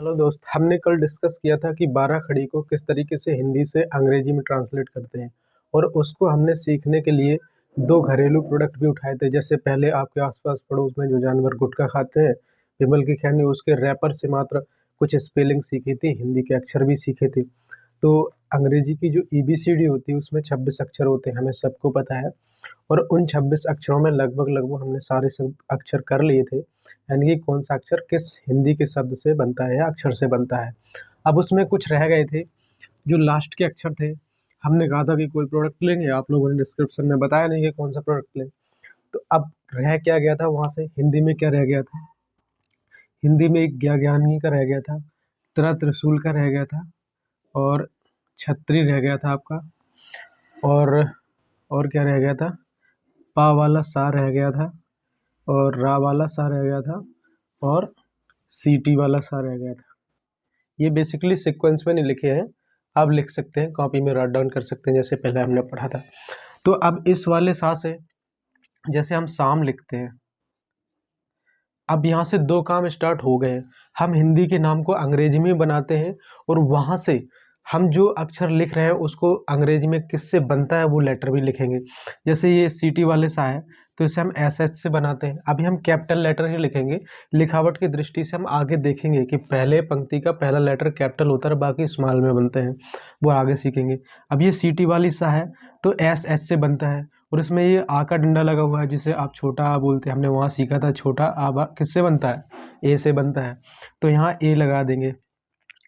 Hello दोस्त, हमने कल डिस्कस किया था कि 12 खड़ी को किस तरीके से हिंदी से अंग्रेजी में ट्रांसलेट करते हैं। और उसको हमने सीखने के लिए दो घरेलू प्रोडक्ट भी उठाए थे। जैसे पहले आपके आसपास पड़ोस में जो जानवर गुटखा खाते हैं, विमल की खैनी, उसके रैपर से मात्र कुछ स्पेलिंग सीखी थी, हिंदी के अक्षर भी सीखे थे। तो अंग्रेजी की जो EBCD होती है उसमें 26 अक्षर होते हैं, हमें सबको पता है। और उन 26 अक्षरों में लगभग हमने सारे सब अक्षर कर लिए थे, यानी कि कौन सा अक्षर किस हिंदी के शब्द से बनता है या अक्षर से बनता है। अब उसमें कुछ रह गए थे, जो लास्ट के अक्षर थे। हमने कहा था कि कोई प्रोडक्ट लेंगे, आप लोगों ने डिस्क्रिप्शन में बताया नहीं कि कौन सा प्रोडक्ट लें। तो अब रह क्या गया था वहाँ से, हिंदी में क्या रह गया था? हिंदी में एक ज्ञानी का रह गया था, त्रिशूल का रह गया था, और छतरी रह गया था आपका, और क्या रह गया था? पा वाला सा रह गया था, और रा वाला सा रह गया था, और सीटी वाला सा रह गया था। ये बेसिकली सीक्वेंस में नहीं लिखे हैं, आप लिख सकते हैं, कॉपी में राइट डाउन कर सकते हैं जैसे पहले हमने पढ़ा था। तो अब इस वाले सा से जैसे हम शाम लिखते हैं, अब यहाँ से दो काम स्टार्ट हो गए हैं। हम हिंदी के नाम को अंग्रेजी में बनाते हैं, और वहाँ से हम जो अक्षर लिख रहे हैं उसको अंग्रेजी में किससे बनता है वो लेटर भी लिखेंगे। जैसे ये सीटी वाले सा है, तो इसे हम SH से बनाते हैं। अभी हम कैपिटल लेटर ही लिखेंगे, लिखावट की दृष्टि से हम आगे देखेंगे कि पहले पंक्ति का पहला लेटर कैपिटल होता है, बाकी स्मॉल में बनते हैं, वो आगे सीखेंगे। अब ये सीटी वाली सा है तो SH से बनता है, और इसमें ये आ का डंडा लगा हुआ है जिसे आप छोटा आ बोलते हैं, हमने वहाँ सीखा था। छोटा आ किससे बनता है? ए से बनता है, तो यहाँ ए लगा देंगे।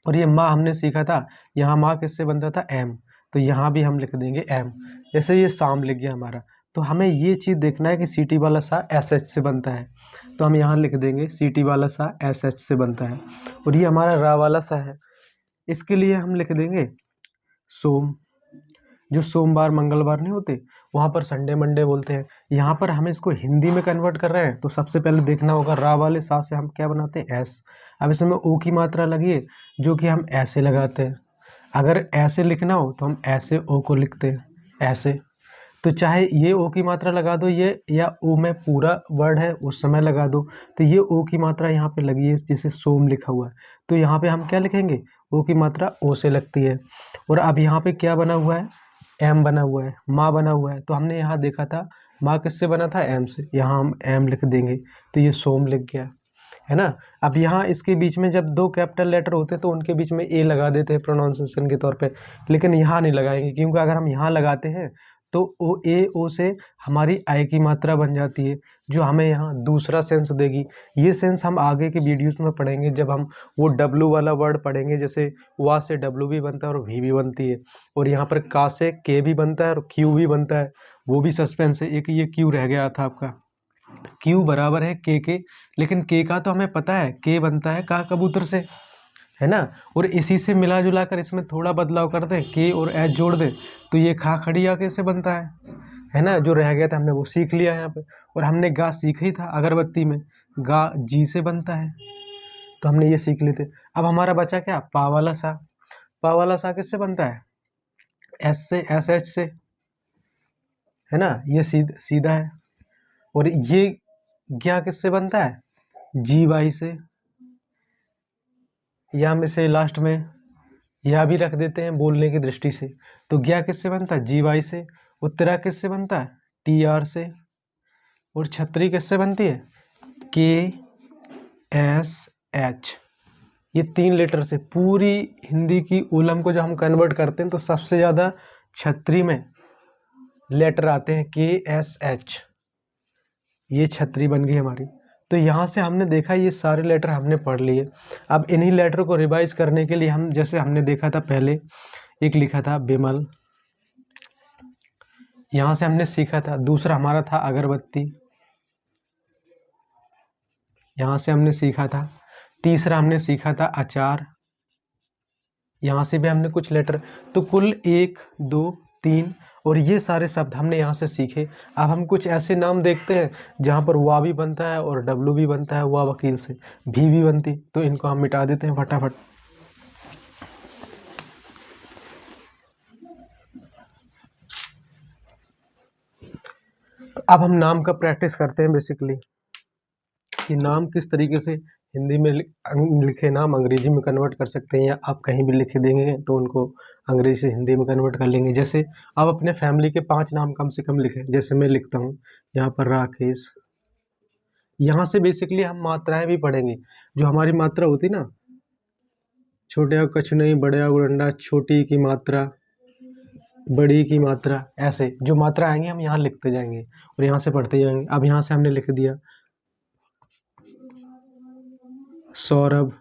और ये माँ हमने सीखा था, यहाँ माँ किससे बनता था? एम, तो यहाँ भी हम लिख देंगे एम। जैसे ये शाम लिख गया हमारा। तो हमें ये चीज़ देखना है कि सीटी वाला सा SH से बनता है, तो हम यहाँ लिख देंगे सीटी वाला सा SH से बनता है। और ये हमारा रा वाला सा है, इसके लिए हम लिख देंगे सोम। जो सोमवार मंगलवार नहीं होते, वहाँ पर संडे मंडे बोलते हैं। यहाँ पर हम इसको हिंदी में कन्वर्ट कर रहे हैं, तो सबसे पहले देखना होगा रा वाले सा से हम क्या बनाते हैं? एस। अब इसमें ओ की मात्रा लगी है, जो कि हम ऐसे लगाते हैं। अगर ऐसे लिखना हो तो हम ऐसे ओ को लिखते हैं, ऐसे। तो चाहे ये ओ की मात्रा लगा दो, ये या ओ में पूरा वर्ड है उस समय लगा दो। तो ये ओ की मात्रा यहाँ पे लगी है, जिसे सोम लिखा हुआ है, तो यहाँ पे हम क्या लिखेंगे? ओ की मात्रा ओ से लगती है। और अब यहाँ पे क्या बना हुआ है? एम बना हुआ है, माँ बना हुआ है। तो हमने यहाँ देखा था माँ किससे बना था? एम से, यहाँ हम एम लिख देंगे, तो ये सोम लिख गया, है ना। अब यहाँ इसके बीच में जब दो कैपिटल लेटर होते हैं तो उनके बीच में ए लगा देते हैं प्रोनाउंसिएशन के तौर पे, लेकिन यहाँ नहीं लगाएंगे, क्योंकि अगर हम यहाँ लगाते हैं तो ओ ए ओ से हमारी आई की मात्रा बन जाती है, जो हमें यहाँ दूसरा सेंस देगी। ये सेंस हम आगे के वीडियोस में पढ़ेंगे, जब हम वो डब्लू वाला वर्ड पढ़ेंगे। जैसे वा से डब्लू भी बनता है और वी भी बनती है, और यहाँ पर का से के भी बनता है और क्यू भी बनता है, वो भी सस्पेंस है। एक ये क्यू रह गया था आपका, क्यू बराबर है के, लेकिन के का तो हमें पता है, के बनता है का कबूतर से, है ना। और इसी से मिला जुला कर इसमें थोड़ा बदलाव कर दें, के और एच जोड़ दें, तो ये खा खड़िया कैसे बनता है ना। जो रह गया था हमने वो सीख लिया यहाँ पे। और हमने गा सीखा ही था अगरबत्ती में, गा जी से बनता है, तो हमने ये सीख लिए थे। अब हमारा बचा क्या? पा वाला सा। पा वाला सा किससे बनता है? एस से, एस एच से, है ना। ये सीधा है। और ये ज्ञा किससे बनता है? जी वाई से, या हम इसे लास्ट में या भी रख देते हैं बोलने की दृष्टि से। तो ज्ञा किससे बनता है? जी वाई से। उत्तरा किससे बनता है? टी आर से। और छतरी किससे बनती है? के एस एच। ये 3 लेटर से पूरी हिंदी की उलम को जब हम कन्वर्ट करते हैं तो सबसे ज़्यादा छतरी में लेटर आते हैं के एस एच। ये छतरी बन गई हमारी। तो यहाँ से हमने देखा ये सारे लेटर हमने पढ़ लिए। अब इन्हीं लेटर को रिवाइज करने के लिए हम, जैसे हमने देखा था पहले, एक लिखा था बिमल, यहाँ से हमने सीखा था। दूसरा हमारा था अगरबत्ती, यहाँ से हमने सीखा था। तीसरा हमने सीखा था अचार, यहाँ से भी हमने कुछ लेटर। तो कुल 1 2 3 और ये सारे शब्द हमने यहाँ से सीखे। अब हम कुछ ऐसे नाम देखते हैं जहाँ पर वा भी बनता है और डब्लू भी बनता है, वा वकील से भी बनती, तो इनको हम मिटा देते हैं फटाफट। तो अब हम नाम का प्रैक्टिस करते हैं बेसिकली। कि नाम किस तरीके से हिंदी में लिखे नाम अंग्रेजी में कन्वर्ट कर सकते हैं, या आप कहीं भी लिखे देंगे तो उनको अंग्रेजी से हिंदी में कन्वर्ट कर लेंगे। जैसे आप अपने फैमिली के 5 नाम कम से कम लिखें, जैसे मैं लिखता हूँ यहाँ पर राकेश। यहाँ से बेसिकली हम मात्राएं भी पढ़ेंगे, जो हमारी मात्रा होती ना, छोटे आ कछुनई, बड़े आ उड़ंडा, छोटी की मात्रा, बड़ी की मात्रा, ऐसे जो मात्रा आएंगी हम यहाँ लिखते जाएंगे और यहाँ से पढ़ते जाएंगे। अब यहाँ से हमने लिख दिया सौरभ,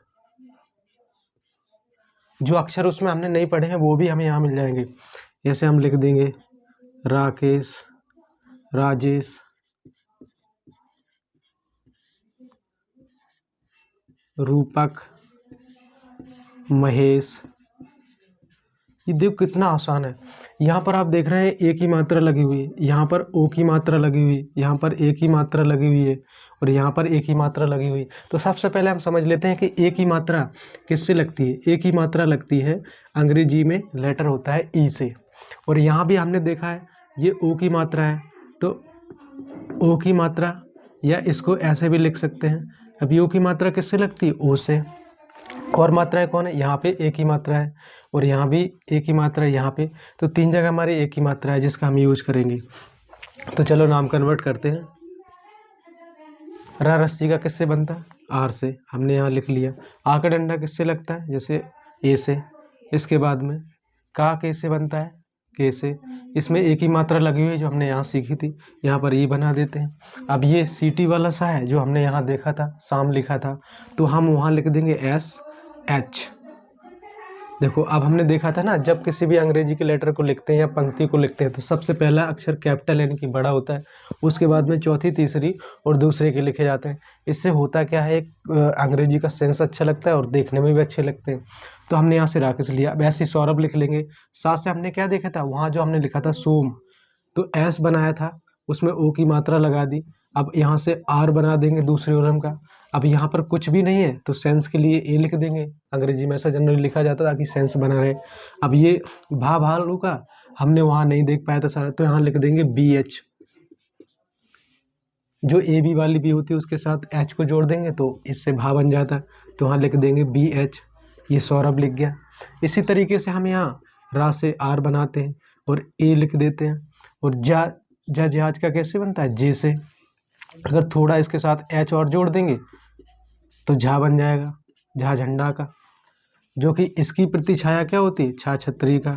जो अक्षर उसमें हमने नहीं पढ़े हैं वो भी हमें यहाँ मिल जाएंगे। जैसे हम लिख देंगे राकेश, राजेश, रूपक, महेश। ये देखो कितना आसान है। यहाँ पर आप देख रहे हैं एक ही मात्रा लगी हुई है, यहाँ पर ओ की मात्रा लगी हुई, यहाँ पर एक ही मात्रा लगी हुई है और यहाँ पर एक ही मात्रा लगी हुई। तो सबसे पहले हम समझ लेते हैं कि एक ही मात्रा किससे लगती है। एक ही मात्रा लगती है अंग्रेजी में लेटर होता है ई से, और यहाँ भी हमने देखा है ये ओ की मात्रा है, तो ओ की मात्रा, या इसको ऐसे भी लिख सकते हैं। अब ओ की मात्रा किससे लगती है, ओ से। और मात्राएं कौन है, यहाँ पे एक ही मात्रा है और यहाँ भी एक ही मात्रा है यहाँ पे, तो 3 जगह हमारी एक ही मात्रा है जिसका हम यूज करेंगे। तो चलो नाम कन्वर्ट करते हैं। रा रस्सी का किससे बनता है, आर से, हमने यहाँ लिख लिया। आ का डंडा किससे लगता है, जैसे ए से। इसके बाद में का कैसे बनता है, के से। इसमें एक ही मात्रा लगी हुई है जो हमने यहाँ सीखी थी, यहाँ पर ई बना देते हैं। अब ये सीटी वाला सा है जो हमने यहाँ देखा था, साम लिखा था, तो हम वहाँ लिख देंगे एस एच। देखो अब हमने देखा था ना, जब किसी भी अंग्रेजी के लेटर को लिखते हैं या पंक्ति को लिखते हैं तो सबसे पहला अक्षर कैपिटल यानी कि बड़ा होता है, उसके बाद में चौथी, तीसरी और दूसरे के लिखे जाते हैं। इससे होता क्या है, एक अंग्रेजी का सेंस अच्छा लगता है और देखने में भी अच्छे लगते हैं। तो हमने यहाँ से राकेश लिया। अब ऐसे सौरभ लिख लेंगे। साथ से हमने क्या देखा था, वहाँ जो हमने लिखा था सोम, तो एस बनाया था, उसमें ओ की मात्रा लगा दी। अब यहाँ से आर बना देंगे दूसरे ओरम का। अब यहाँ पर कुछ भी नहीं है तो सेंस के लिए ए लिख देंगे, अंग्रेजी में ऐसा जनरली लिखा जाता ताकि सेंस बना रहे। अब ये भा भालू का हमने वहाँ नहीं देख पाया था सारा, तो यहाँ लिख देंगे बी एच। जो ए बी वाली बी होती है उसके साथ एच को जोड़ देंगे तो इससे भा बन जाता है, तो वहाँ लिख देंगे बी एच। ये सौरभ लिख गया। इसी तरीके से हम यहाँ रा से आर बनाते हैं और ए लिख देते हैं। और जा जहाज का कैसे बनता है, जे से। अगर थोड़ा इसके साथ एच और जोड़ देंगे तो झा बन जाएगा, झा झंडा का, जो कि इसकी प्रतिछाया क्या होती है, छा छतरी का,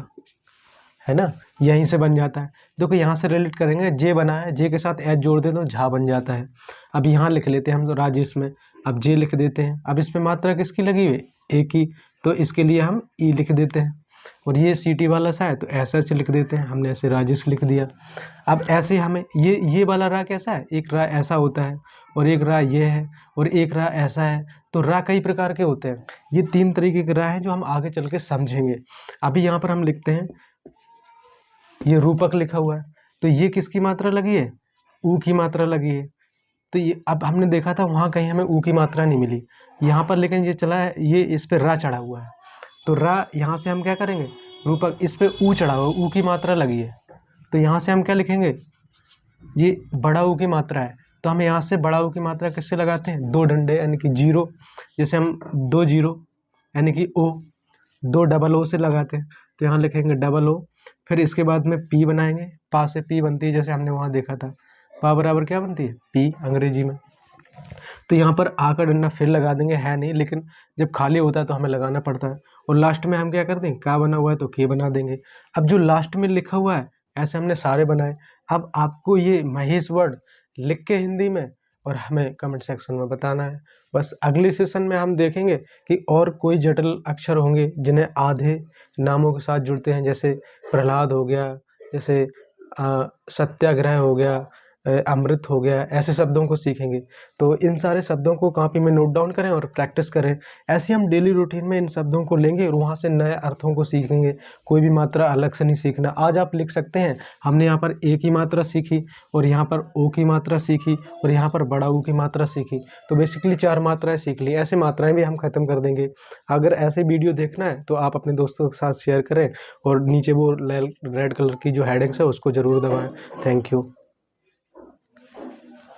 है ना, यहीं से बन जाता है। देखो यहाँ से रिलेट करेंगे, जे बना है, जे के साथ एच जोड़ दें तो झा बन जाता है। अब यहाँ लिख लेते हैं हम तो राजेश में, अब जे लिख देते हैं। अब इसमें मात्रा किसकी लगी हुई, ए की, तो इसके लिए हम ई लिख देते हैं। और ये सीटी वाला सा है तो ऐसा ऐसे लिख देते हैं, हमने ऐसे राजेश लिख दिया। अब ऐसे हमें ये वाला रा कैसा है, एक रा ऐसा होता है और एक रा ये है और एक रा ऐसा है। तो रा कई प्रकार के होते हैं, ये 3 तरीके के रा हैं जो हम आगे चल के समझेंगे। अभी यहाँ पर हम लिखते हैं, ये रूपक लिखा हुआ है, तो ये किसकी मात्रा लगी है, ऊ की मात्रा लगी है। तो ये अब हमने देखा था वहाँ कहीं हमें ऊ की मात्रा नहीं मिली, यहाँ पर लेकिन ये चला है, ये इस पर रा चढ़ा हुआ है, तो रा यहाँ से हम क्या करेंगे, रूपक, इस पे ऊ चढ़ा हुआ, ऊ की मात्रा लगी है, तो यहाँ से हम क्या लिखेंगे, ये बड़ा ऊ की मात्रा है, तो हम यहाँ से बड़ा ऊ की मात्रा किससे लगाते हैं, 2 डंडे यानी कि 0। जैसे हम 2 0 यानी कि ओ, 2 डबल ओ से लगाते हैं, तो यहाँ लिखेंगे डबल ओ। फिर इसके बाद में पी बनाएंगे, पा से पी बनती है, जैसे हमने वहाँ देखा था, पा बराबर क्या बनती है, पी अंग्रेजी में। तो यहाँ पर आ का डंडा फिर लगा देंगे, है नहीं, लेकिन जब खाली होता है तो हमें लगाना पड़ता है। और लास्ट में हम क्या करते हैं, का बना हुआ है तो के बना देंगे। अब जो लास्ट में लिखा हुआ है ऐसे हमने सारे बनाए। अब आपको ये महेश वर्ड लिख के हिंदी में और हमें कमेंट सेक्शन में बताना है। बस अगले सेशन में हम देखेंगे कि और कोई जटिल अक्षर होंगे जिन्हें आधे नामों के साथ जुड़ते हैं, जैसे प्रहलाद हो गया, जैसे सत्याग्रह हो गया, अमृत हो गया, ऐसे शब्दों को सीखेंगे। तो इन सारे शब्दों को कॉपी में नोट डाउन करें और प्रैक्टिस करें। ऐसे हम डेली रूटीन में इन शब्दों को लेंगे और वहाँ से नए अर्थों को सीखेंगे। कोई भी मात्रा अलग से नहीं सीखना। आज आप लिख सकते हैं, हमने यहाँ पर ए की मात्रा सीखी और यहाँ पर ओ की मात्रा सीखी और यहाँ पर बड़ा ऊ की मात्रा सीखी, तो बेसिकली 4 मात्राएँ सीख ली। ऐसे मात्राएँ भी हम ख़त्म कर देंगे। अगर ऐसे वीडियो देखना है तो आप अपने दोस्तों के साथ शेयर करें और नीचे वो रेड कलर की जो हेडिंग्स है उसको ज़रूर दबाएँ। Thank you.